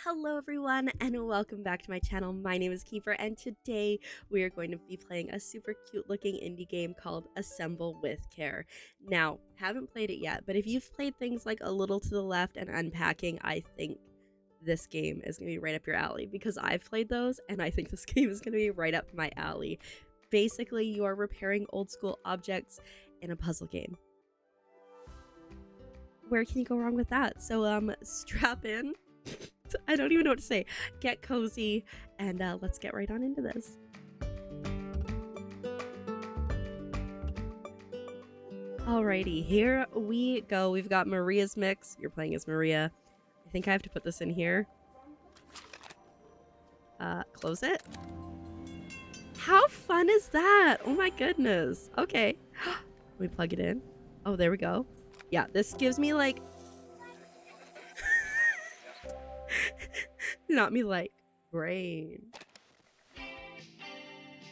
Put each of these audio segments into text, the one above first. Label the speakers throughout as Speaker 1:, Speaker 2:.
Speaker 1: Hello everyone and welcome back to my channel. My name is Keeper and today we are going to be playing a super cute looking indie game called Assemble with Care. Now, haven't played it yet, but if you've played things like A Little to the Left and Unpacking, I think this game is going to be right up your alley because I've played those and I think this game is going to be right up my alley. Basically, you are repairing old school objects in a puzzle game. Where can you go wrong with that? So strap in. I don't even know what to say. Get cozy and let's get right on into this. Alrighty, here we go. We've got Maria's mix. You're playing as Maria. I think I have to put this in here. Close it. How fun is that? Oh my goodness. Okay. Let me plug it in. Oh, there we go. Yeah, this gives me like not me like brain.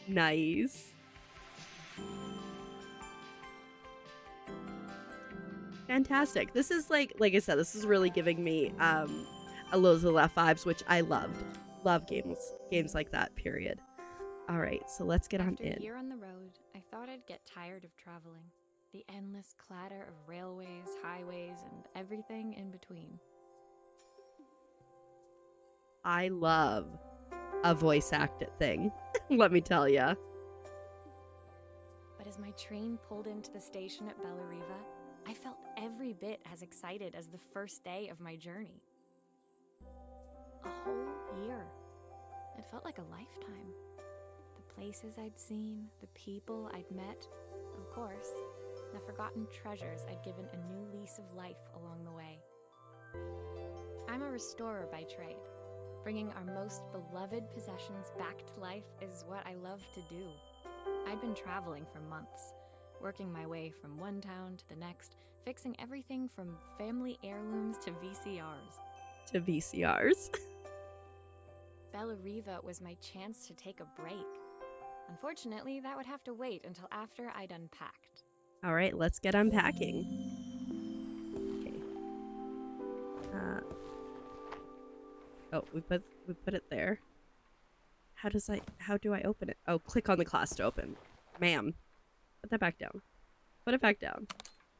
Speaker 1: Nice. Fantastic. This is like I said, this is really giving me a Little to the Left vibes, which I loved. Love games like that, period. All right, so let's get on in.
Speaker 2: After a year on the road, I thought I'd get tired of traveling. The endless clatter of railways, highways, and everything in between.
Speaker 1: I love a voice acted thing, let me tell ya.
Speaker 2: But as my train pulled into the station at Bellariva, I felt every bit as excited as the first day of my journey. A whole year. It felt like a lifetime. The places I'd seen, the people I'd met, of course, the forgotten treasures I'd given a new lease of life along the way. I'm a restorer by trade. Bringing our most beloved possessions back to life is what I love to do. I'd been traveling for months, working my way from one town to the next, fixing everything from family heirlooms to VCRs. Bellariva was my chance to take a break. Unfortunately, that would have to wait until after I'd unpacked.
Speaker 1: All right, let's get unpacking. Okay. Oh, we put it there. How do I open it? Oh, click on the class to open. Ma'am. Put that back down. Put it back down.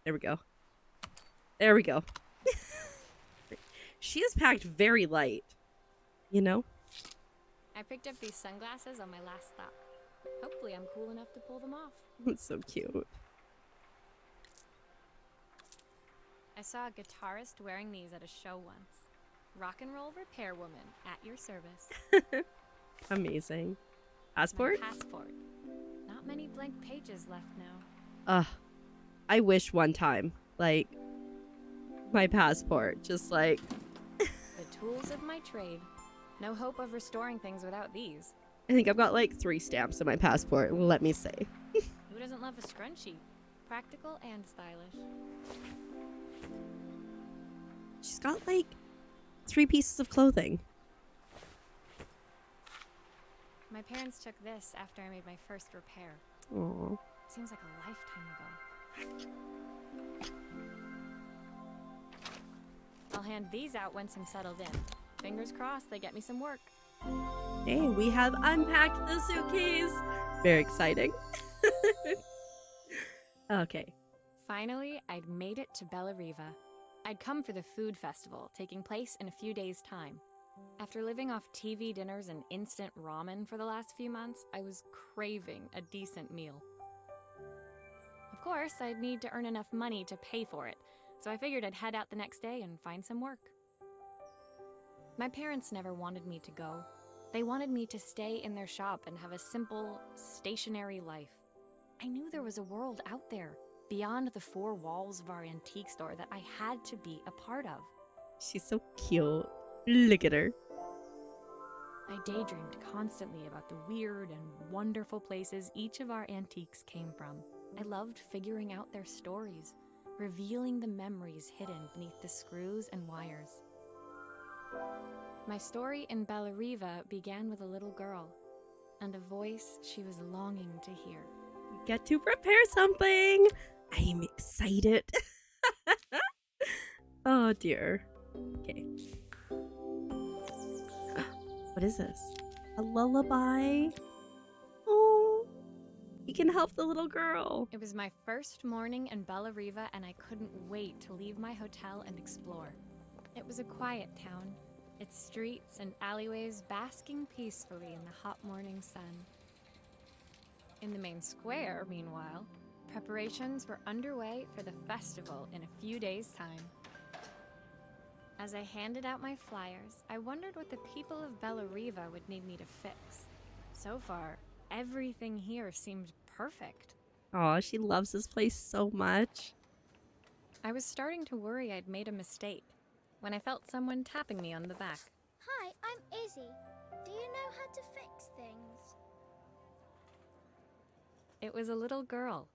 Speaker 1: There we go. There we go. She is packed very light. You know?
Speaker 2: I picked up these sunglasses on my last stop. Hopefully I'm cool enough to pull them off.
Speaker 1: That's so cute.
Speaker 2: I saw a guitarist wearing these at a show once. Rock and roll repair woman at your service.
Speaker 1: Amazing. Passport?
Speaker 2: My passport. Not many blank pages left now.
Speaker 1: I wish one time, like, my passport, just like...
Speaker 2: The tools of my trade. No hope of restoring things without these.
Speaker 1: I think I've got like 3 stamps in my passport, let me say.
Speaker 2: Who doesn't love a scrunchie? Practical and stylish.
Speaker 1: She's got like 3 pieces of clothing.
Speaker 2: My parents took this after I made my first repair.
Speaker 1: Aww.
Speaker 2: Seems like a lifetime ago. I'll hand these out once I'm settled in. Fingers crossed they get me some work.
Speaker 1: Hey, we have unpacked the suitcase. Very exciting. Okay.
Speaker 2: Finally, I'd made it to Bellariva. I'd come for the food festival, taking place in a few days' time. After living off TV dinners and instant ramen for the last few months, I was craving a decent meal. Of course, I'd need to earn enough money to pay for it, so I figured I'd head out the next day and find some work. My parents never wanted me to go. They wanted me to stay in their shop and have a simple, stationary life. I knew there was a world out there, beyond the 4 walls of our antique store, that I had to be a part of.
Speaker 1: She's so cute. Look at her.
Speaker 2: I daydreamed constantly about the weird and wonderful places each of our antiques came from. I loved figuring out their stories, revealing the memories hidden beneath the screws and wires. My story in Bellariva began with a little girl, and a voice she was longing to hear.
Speaker 1: We get to prepare something. I'm excited. Oh dear. Okay. What is this? A lullaby? Oh, he can help the little girl.
Speaker 2: It was my first morning in Bellariva, and I couldn't wait to leave my hotel and explore. It was a quiet town, its streets and alleyways basking peacefully in the hot morning sun. In the main square, meanwhile, preparations were underway for the festival in a few days' time. As I handed out my flyers, I wondered what the people of Bellariva would need me to fix. So far, everything here seemed perfect.
Speaker 1: Aw, she loves this place so much.
Speaker 2: I was starting to worry I'd made a mistake when I felt someone tapping me on the back.
Speaker 3: Hi, I'm Izzy. Do you know how to fix things?
Speaker 2: It was a little girl,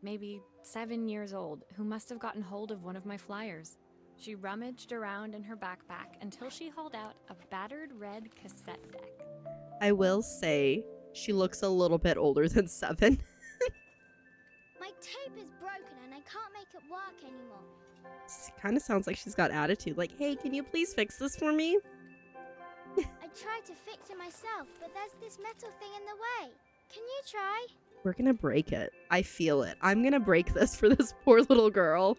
Speaker 2: maybe 7 years old, who must have gotten hold of one of my flyers. She rummaged around in her backpack until she hauled out a battered red cassette deck.
Speaker 1: I will say, she looks a little bit older than 7.
Speaker 3: My tape is broken and I can't make it work anymore.
Speaker 1: Kind of sounds like she's got attitude. Like, hey, can you please fix this for me?
Speaker 3: I tried to fix it myself, but there's this metal thing in the way. Can you try?
Speaker 1: We're gonna break it. I feel it. I'm gonna break this for this poor little girl.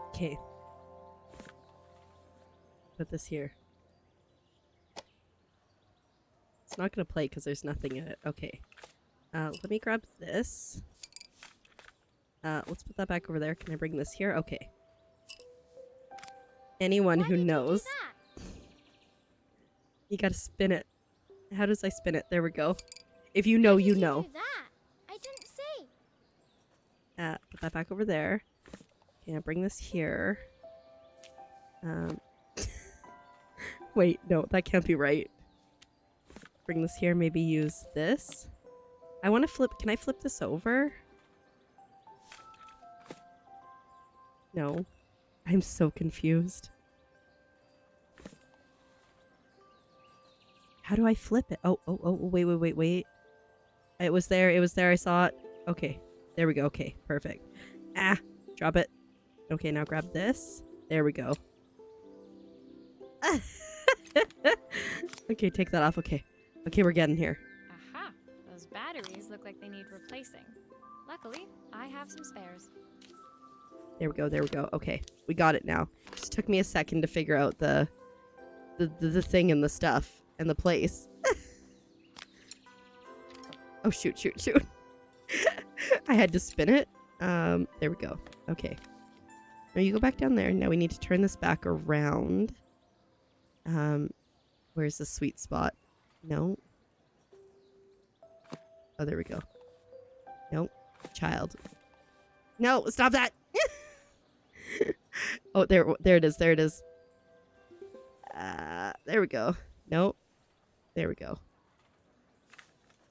Speaker 1: Okay. Put this here. It's not gonna play because there's nothing in it. Okay. Let me grab this. Let's put that back over there. Can I bring this here? Okay. Anyone who knows. You gotta spin it. How does I spin it? There we go. If you know, you know.
Speaker 3: Do that? I didn't see.
Speaker 1: Put that back over there. Okay, now bring this here. Wait, no, that can't be right. Bring this here, maybe use this. I want to flip, can I flip this over? No. I'm so confused. How do I flip it? Oh, wait. It was there, I saw it. Okay, there we go, okay, perfect. Ah, drop it. Okay, now grab this. There we go. Okay, take that off, okay. Okay, we're getting here.
Speaker 2: Aha! Those batteries look like they need replacing. Luckily, I have some spares.
Speaker 1: There we go. Okay, we got it now. Just took me a second to figure out the thing and the stuff and the place. Oh, shoot. I had to spin it. There we go. Okay. Now you go back down there. Now we need to turn this back around. Where's the sweet spot? No. Oh, there we go. Nope. Child. No, stop that. Oh, there it is. There we go. Nope. There we go.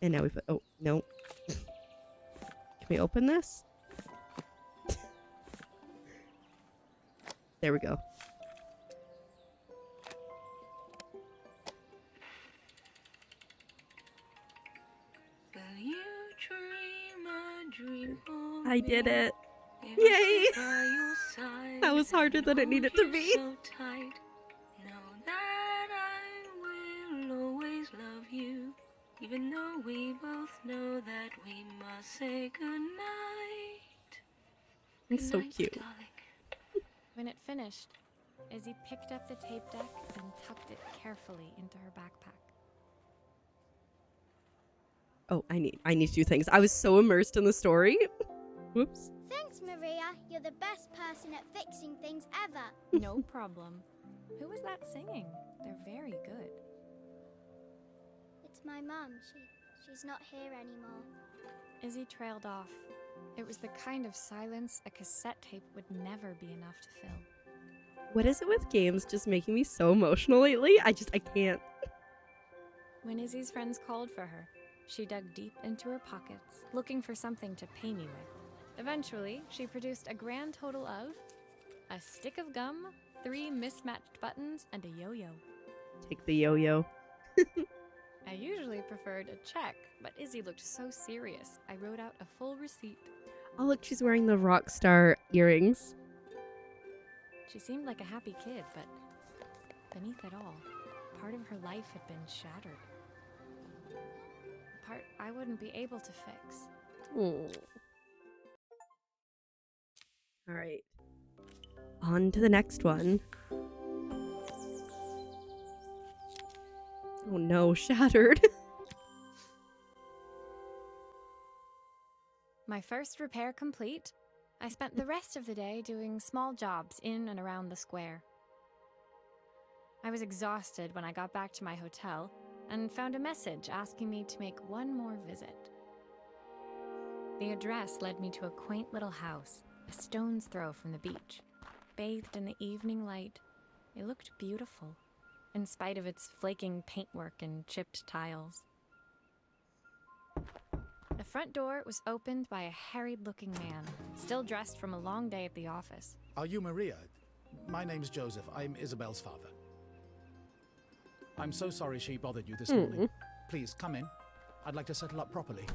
Speaker 1: And now we put, oh, no. Can we open this? There we go. I did it. Yay! That was harder than it needed to be.
Speaker 4: Know that I will always love you, even though we both know that we must say goodnight.
Speaker 1: It's so cute.
Speaker 4: Darling.
Speaker 2: When it finished, Izzy picked up the tape deck and tucked it carefully into her backpack.
Speaker 1: Oh, I need to do things. I was so immersed in the story. Whoops.
Speaker 3: Thanks, Maria. You're the best person at fixing things ever.
Speaker 2: No problem. Who was that singing? They're very good.
Speaker 3: It's my mum. She's not here anymore.
Speaker 2: Izzy trailed off. It was the kind of silence a cassette tape would never be enough to fill.
Speaker 1: What is it with games just making me so emotional lately? I can't.
Speaker 2: When Izzy's friends called for her, she dug deep into her pockets, looking for something to pay me with. Eventually, she produced a grand total of a stick of gum, 3 mismatched buttons, and a yo-yo.
Speaker 1: Take the yo-yo.
Speaker 2: I usually preferred a check, but Izzy looked so serious, I wrote out a full receipt.
Speaker 1: Oh, look, she's wearing the rock star earrings.
Speaker 2: She seemed like a happy kid, but beneath it all, part of her life had been shattered. A part I wouldn't be able to fix.
Speaker 1: All right. On to the next one. Oh no, shattered.
Speaker 2: My first repair complete, I spent the rest of the day doing small jobs in and around the square. I was exhausted when I got back to my hotel and found a message asking me to make one more visit. The address led me to a quaint little house, a stone's throw from the beach. Bathed in the evening light, it looked beautiful, in spite of its flaking paintwork and chipped tiles. The front door was opened by a harried-looking man, still dressed from a long day at the office.
Speaker 5: Are you Maria? My name's Joseph. I'm Isabel's father. I'm so sorry she bothered you this morning. Please, come in. I'd like to settle up properly.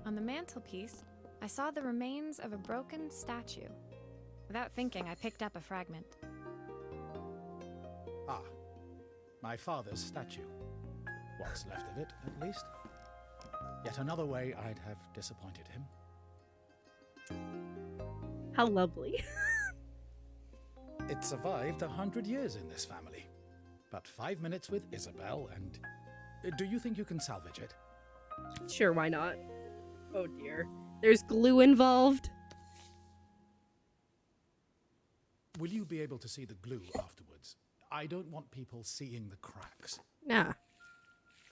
Speaker 2: On the mantelpiece, I saw the remains of a broken statue. Without thinking, I picked up a fragment.
Speaker 5: Ah, my father's statue. What's left of it, at least. Yet another way I'd have disappointed him.
Speaker 1: How lovely.
Speaker 5: It survived 100 years in this family. But 5 minutes with Isabel and... Do you think you can salvage it?
Speaker 1: Sure, why not? Oh dear. There's glue involved.
Speaker 5: Will you be able to see the glue afterwards? I don't want people seeing the cracks.
Speaker 1: Nah.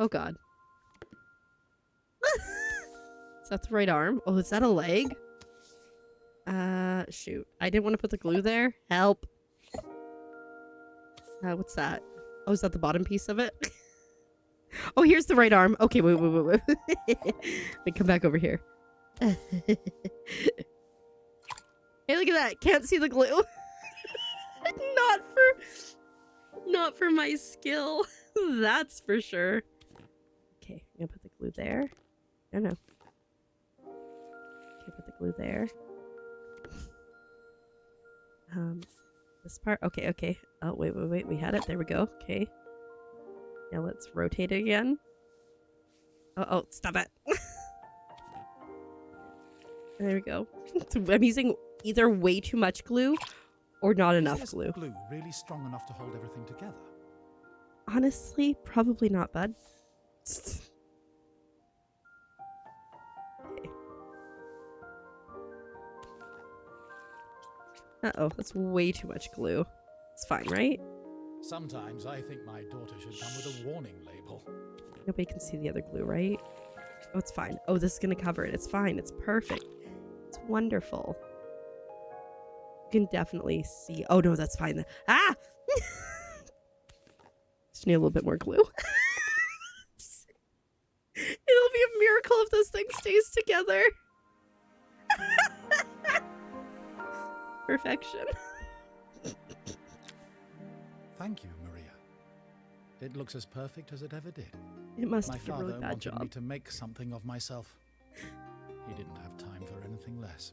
Speaker 1: Oh god. Is that the right arm? Oh, is that a leg? Shoot. I didn't want to put the glue there. Help. What's that? Oh, is that the bottom piece of it? Oh, here's the right arm. Okay, wait. Let me come back over here. Hey, look at that. Can't see the glue. Not for my skill. That's for sure. Okay, I'm gonna put the glue there. No. Okay, put the glue there. This part. Okay. Oh, wait. We had it. There we go. Okay. Now let's rotate it again. Oh, stop it. There we go. So I'm using either way too much glue or not enough glue.
Speaker 5: Is glue really strong enough to hold everything together?
Speaker 1: Honestly, probably not, bud. Okay. Uh-oh, that's way too much glue. It's fine, right?
Speaker 5: Sometimes I think my daughter should come with a warning label.
Speaker 1: Nobody can see the other glue, right? Oh, it's fine. Oh, this is gonna cover it. It's fine. It's perfect. It's wonderful. You can definitely see. Oh, no, that's fine. Ah! Just need a little bit more glue. It'll be a miracle if this thing stays together. Perfection.
Speaker 5: Thank you, Maria. It looks as perfect as it ever did.
Speaker 1: It must
Speaker 5: My
Speaker 1: have been a really
Speaker 5: father
Speaker 1: bad
Speaker 5: wanted me
Speaker 1: job.
Speaker 5: to make something of myself. He didn't have time for anything less.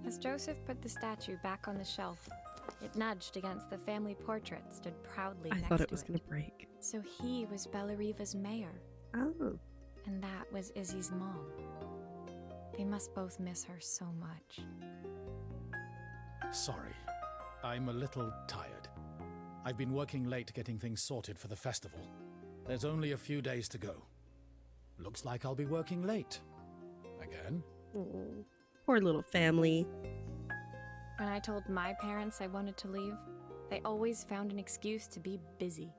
Speaker 2: As Joseph put the statue back on the shelf, it nudged against the family portrait stood proudly
Speaker 1: I
Speaker 2: next
Speaker 1: thought it
Speaker 2: to
Speaker 1: was going to break.
Speaker 2: So he was Bellariva's mayor,
Speaker 1: Oh.
Speaker 2: and that was Izzy's mom. They must both miss her so much.
Speaker 5: Sorry, I'm a little tired. I've been working late getting things sorted for the festival. There's only a few days to go. Looks like I'll be working late. Again?
Speaker 1: Oh, poor little family.
Speaker 2: When I told my parents I wanted to leave, they always found an excuse to be busy,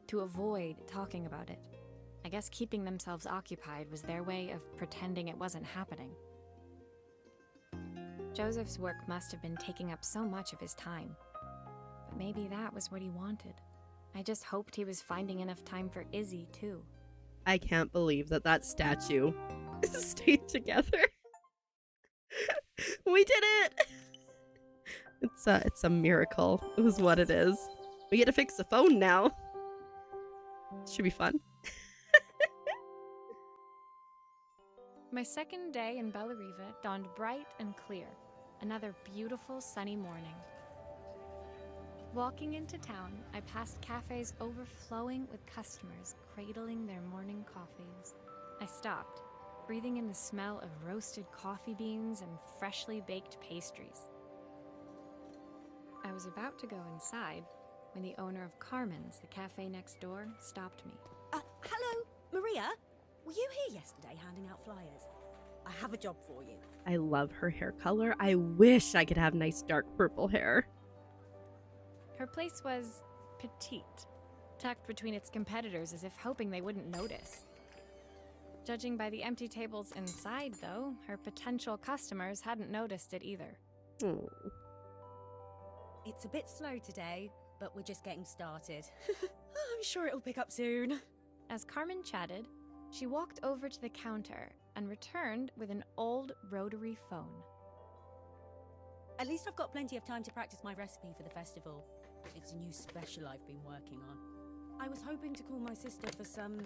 Speaker 2: to avoid talking about it. I guess keeping themselves occupied was their way of pretending it wasn't happening. Joseph's work must have been taking up so much of his time. But maybe that was what he wanted. I just hoped he was finding enough time for Izzy, too.
Speaker 1: I can't believe that statue stayed together. We did it! It's a miracle. It was what it is. We get to fix the phone now. Should be fun.
Speaker 2: My second day in Bellariva dawned bright and clear. Another beautiful sunny morning. Walking into town, I passed cafes overflowing with customers cradling their morning coffees. I stopped, breathing in the smell of roasted coffee beans and freshly baked pastries. I was about to go inside when the owner of Carmen's, the cafe next door, stopped me.
Speaker 6: Hello, Maria? Were you here yesterday handing out flyers? I have a job for you.
Speaker 1: I love her hair color. I wish I could have nice dark purple hair.
Speaker 2: Her place was petite, tucked between its competitors as if hoping they wouldn't notice. Judging by the empty tables inside, though, her potential customers hadn't noticed it either.
Speaker 6: It's a bit slow today, but we're just getting started. I'm sure it'll pick up soon.
Speaker 2: As Carmen chatted, she walked over to the counter and returned with an old rotary phone.
Speaker 6: At least I've got plenty of time to practice my recipe for the festival. It's a new special I've been working on. I was hoping to call my sister for some,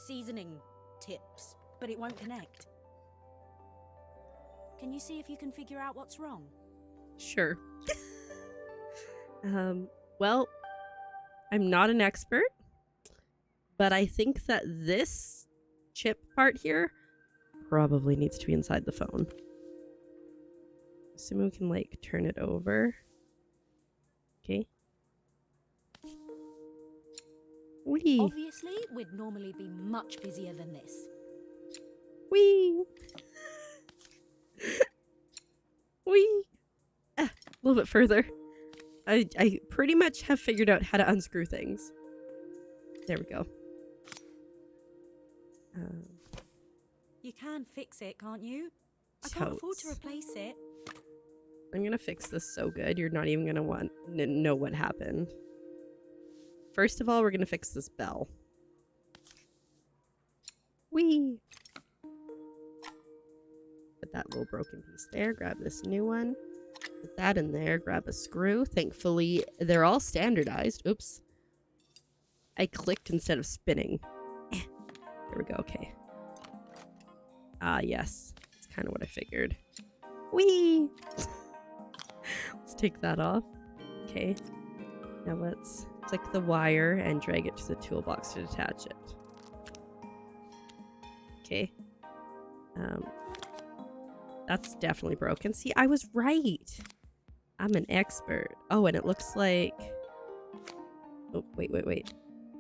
Speaker 6: seasoning tips, but it won't connect. Can you see if you can figure out what's wrong?
Speaker 1: Sure. Well, I'm not an expert, but I think that this chip part here probably needs to be inside the phone. Assuming we can, like, turn it over. Okay. Wee.
Speaker 6: Obviously, we'd normally be much busier than this.
Speaker 1: Wee. Wee. A little bit further. I pretty much have figured out how to unscrew things. There we go.
Speaker 6: You can fix it, can't you? I can't afford to replace it.
Speaker 1: I'm gonna fix this so good you're not even gonna know what happened. First of all, we're gonna fix this bell. Whee! Put that little broken piece there. Grab this new one. Put that in there. Grab a screw. Thankfully, they're all standardized. Oops. I clicked instead of spinning. There we go. Okay. Yes. That's kind of what I figured. Whee! Let's take that off. Okay. Now let's click the wire and drag it to the toolbox to detach it. Okay. That's definitely broken. See, I was right. I'm an expert. Oh, and it looks like... Oh, wait.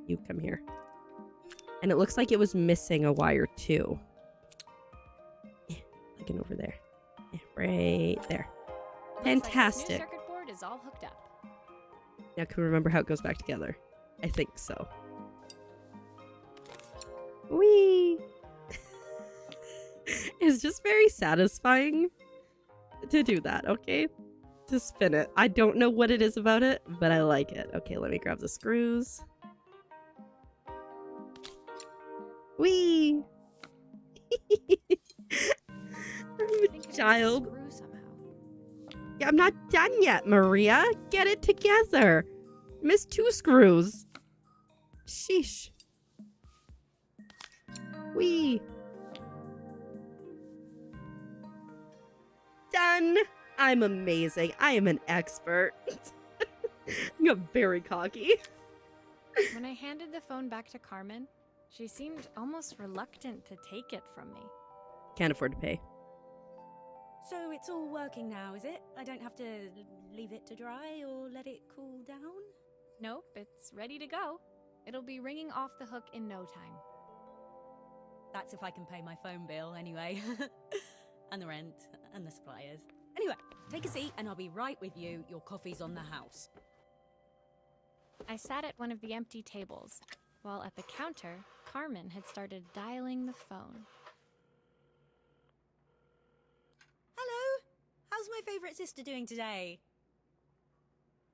Speaker 1: You come here. And it looks like it was missing a wire too. Looking over there. Right there. Fantastic.
Speaker 2: Looks like this new circuit board is all hooked up.
Speaker 1: Now can we remember how it goes back together? I think so. Whee! It's just very satisfying to do that, okay? To spin it. I don't know what it is about it, but I like it. Okay, let me grab the screws. Whee! I'm a child.
Speaker 2: Screw somehow.
Speaker 1: Yeah, I'm not done yet, Maria. Get it together. Missed 2 screws. Sheesh. Whee! Done. I'm amazing. I am an expert. I'm very cocky.
Speaker 2: When I handed the phone back to Carmen, she seemed almost reluctant to take it from me.
Speaker 1: Can't afford to pay.
Speaker 6: So it's all working now, is it? I don't have to leave it to dry or let it cool down?
Speaker 2: Nope, it's ready to go. It'll be ringing off the hook in no time.
Speaker 6: That's if I can pay my phone bill anyway. And the rent and the suppliers. Anyway, take a seat and I'll be right with you. Your coffee's on the house.
Speaker 2: I sat at one of the empty tables, while at the counter, Carmen had started dialing the phone.
Speaker 6: Hello? How's my favourite sister doing today?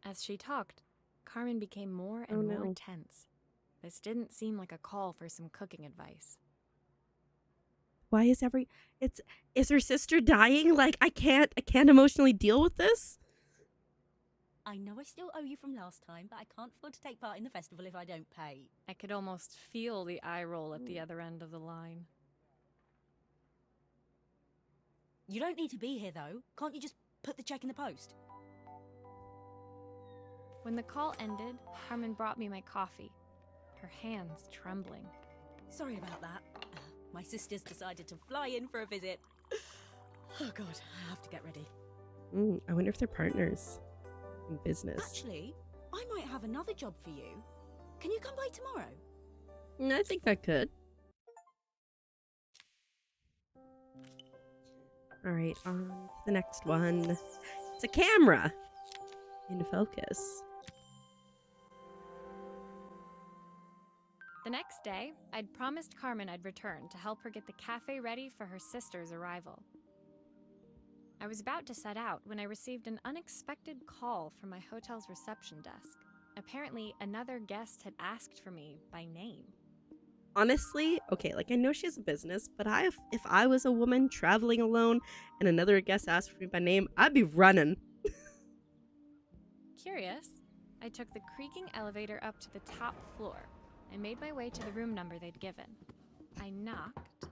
Speaker 2: As she talked, Carmen became more and more tense. This didn't seem like a call for some cooking advice.
Speaker 1: Why is is her sister dying? Like, I can't emotionally deal with this.
Speaker 6: I know I still owe you from last time, but I can't afford to take part in the festival if I don't pay.
Speaker 2: I could almost feel the eye roll at the other end of the line.
Speaker 6: You don't need to be here though. Can't you just put the check in the post?
Speaker 2: When the call ended, Carmen brought me my coffee, her hands trembling.
Speaker 6: Sorry about that. My sister's decided to fly in for a visit. Oh god, I have to get ready.
Speaker 1: I wonder if they're partners in business.
Speaker 6: Actually, I might have another job for you. Can you come by tomorrow?
Speaker 1: I think I could. Alright, on to the next one. It's a camera! In focus.
Speaker 2: The next day, I'd promised Carmen I'd return to help her get the cafe ready for her sister's arrival. I was about to set out when I received an unexpected call from my hotel's reception desk. Apparently, another guest had asked for me by name.
Speaker 1: Honestly, okay, like I know she has a business, but if I was a woman traveling alone and another guest asked for me by name, I'd be running.
Speaker 2: Curious, I took the creaking elevator up to the top floor and made my way to the room number they'd given. I knocked.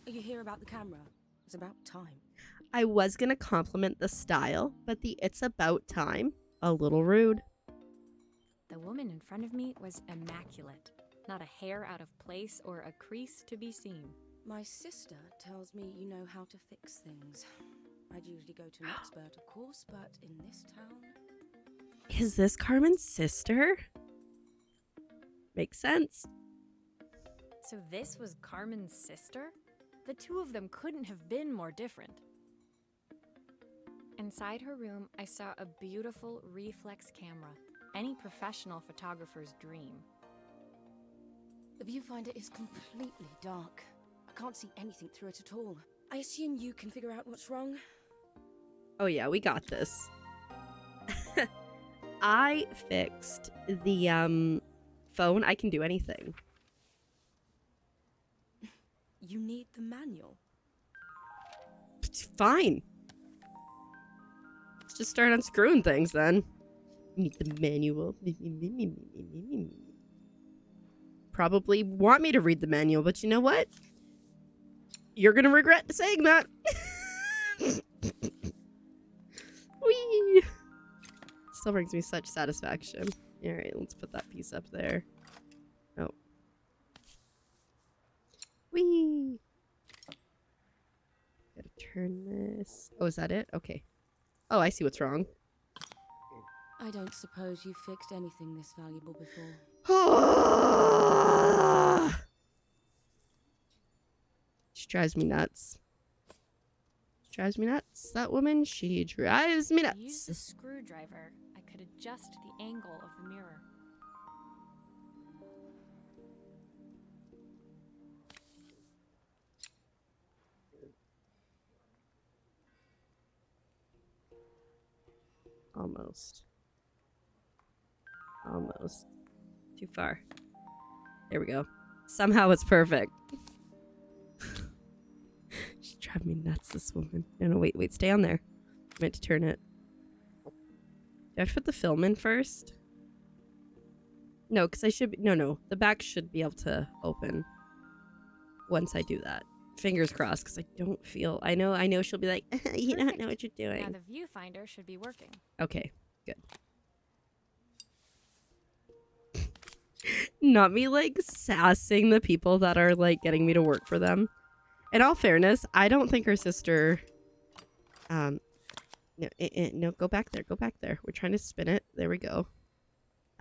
Speaker 6: Are you here about the camera? It's about time.
Speaker 1: I was gonna compliment the style, but the "it's about time" a little rude.
Speaker 2: The woman in front of me was immaculate. Not a hair out of place or a crease to be seen.
Speaker 7: My sister tells me you know how to fix things. I'd usually go to an expert, of course, but in this town...
Speaker 1: Is this Carmen's sister? Makes sense.
Speaker 2: So this was Carmen's sister? The two of them couldn't have been more different. Inside her room, I saw a beautiful reflex camera. Any professional photographer's dream.
Speaker 7: The viewfinder is completely dark. I can't see anything through it at all. I assume you can figure out what's wrong?
Speaker 1: Oh yeah, we got this. I fixed the phone. I can do anything.
Speaker 7: You need the manual.
Speaker 1: It's fine. Let's just start unscrewing things then. Need the manual. Probably want me to read the manual, but you know what? You're gonna regret saying that. Whee! Still brings me such satisfaction. Alright, let's put that piece up there. Oh. Whee! Gotta turn this. Oh, is that it? Okay. Oh, I see what's wrong.
Speaker 7: I don't suppose you fixed anything this valuable before.
Speaker 1: She drives me nuts. She drives me nuts. That woman, she drives me
Speaker 2: I used a
Speaker 1: nuts.
Speaker 2: screwdriver. I could adjust the angle of the mirror.
Speaker 1: Almost. Almost. Too far. There we go. Somehow it's perfect. She's driving me nuts, this woman. No, wait, stay on there. I meant to turn it. Do I have to put the film in first? No, because I should be... No. The back should be able to open once I do that. Fingers crossed, because I don't feel... I know she'll be like, you don't know what you're doing.
Speaker 2: Now the viewfinder should be working.
Speaker 1: Okay, good. Not me, like, sassing the people that are, like, getting me to work for them. In all fairness, I don't think her sister... No, go back there, go back there. We're trying to spin it. There we go.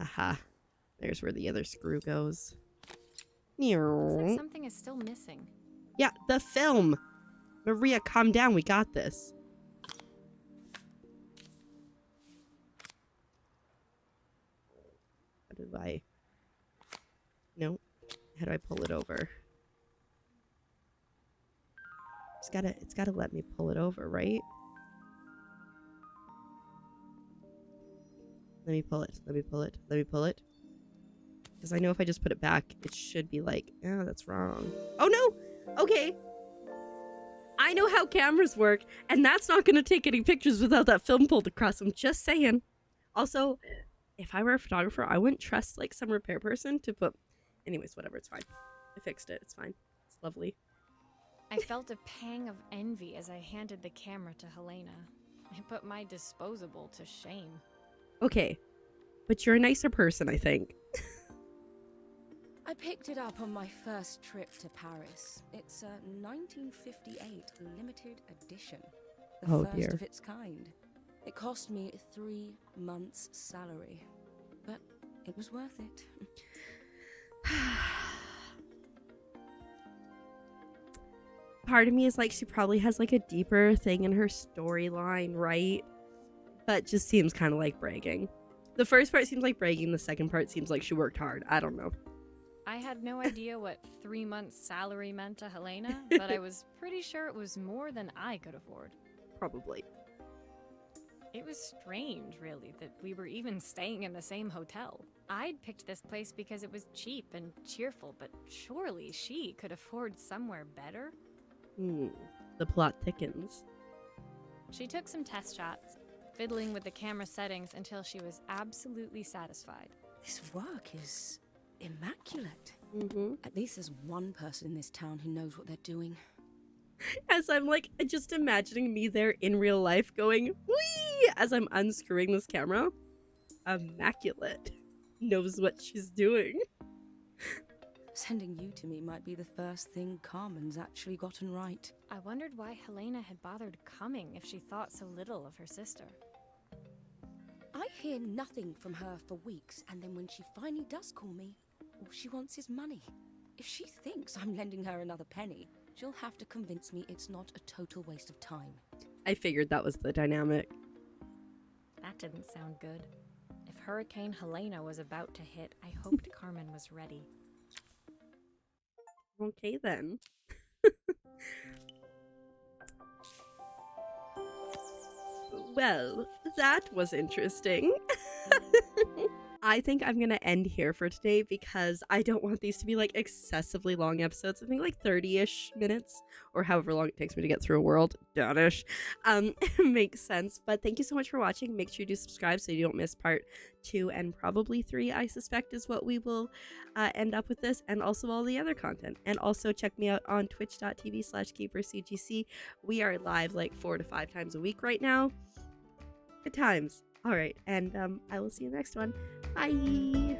Speaker 1: Aha. There's where the other screw goes.
Speaker 2: Looks like something is still missing.
Speaker 1: Yeah, the film! Maria, calm down. We got this. How do I... No. How do I pull it over? It's gotta let me pull it over, right? Let me pull it. Let me pull it. Let me pull it. Because I know if I just put it back, it should be like, oh, that's wrong. Oh, no! Okay. I know how cameras work, and that's not going to take any pictures without that film pulled across. I'm just saying. Also, if I were a photographer, I wouldn't trust, like, some repair person to put... Anyways, whatever. It's fine. I fixed it. It's fine. It's lovely.
Speaker 2: I felt a pang of envy as I handed the camera to Helena. It put my disposable to shame.
Speaker 1: Okay, but you're a nicer person, I think.
Speaker 7: I picked it up on my first trip to Paris. It's a 1958 limited edition. The
Speaker 1: Oh,
Speaker 7: first
Speaker 1: dear.
Speaker 7: of its kind. It cost me 3 months' salary. But it was worth it.
Speaker 1: Part of me is like, she probably has like a deeper thing in her storyline, right? But just seems kind of like bragging. The first part seems like bragging, the second part seems like she worked hard. I don't know.
Speaker 2: I had no idea what 3 months' salary meant to Helena, but I was pretty sure it was more than I could afford.
Speaker 1: Probably.
Speaker 2: It was strange, really, that we were even staying in the same hotel. I'd picked this place because it was cheap and cheerful, but surely she could afford somewhere better?
Speaker 1: The plot thickens.
Speaker 2: She took some test shots, fiddling with the camera settings until she was absolutely satisfied.
Speaker 7: This work is immaculate.
Speaker 1: Mm-hmm.
Speaker 7: At least there's one person in this town who knows what they're doing.
Speaker 1: As I'm like, just imagining me there in real life going, whee! As I'm unscrewing this camera. Immaculate. Knows what she's doing.
Speaker 7: Sending you to me might be the first thing Carmen's actually gotten right.
Speaker 2: I wondered why Helena had bothered coming if she thought so little of her sister.
Speaker 7: I hear nothing from her for weeks, and then when she finally does call me, all she wants is money. If she thinks I'm lending her another penny, she'll have to convince me it's not a total waste of time.
Speaker 1: I figured that was the dynamic.
Speaker 2: That didn't sound good. If Hurricane Helena was about to hit, I hoped Carmen was ready.
Speaker 1: Okay then. Well, that was interesting. I think I'm gonna end here for today because I don't want these to be like excessively long episodes. I think like 30-ish minutes or however long it takes me to get through a world. Danish. Makes sense. But thank you so much for watching. Make sure you do subscribe so you don't miss part 2 and probably 3, I suspect, is what we will end up with this, and also all the other content. And also check me out on twitch.tv/KeeperCGC. We are live like 4 to 5 times a week right now. Good times. All right, and I will see you next one. Bye.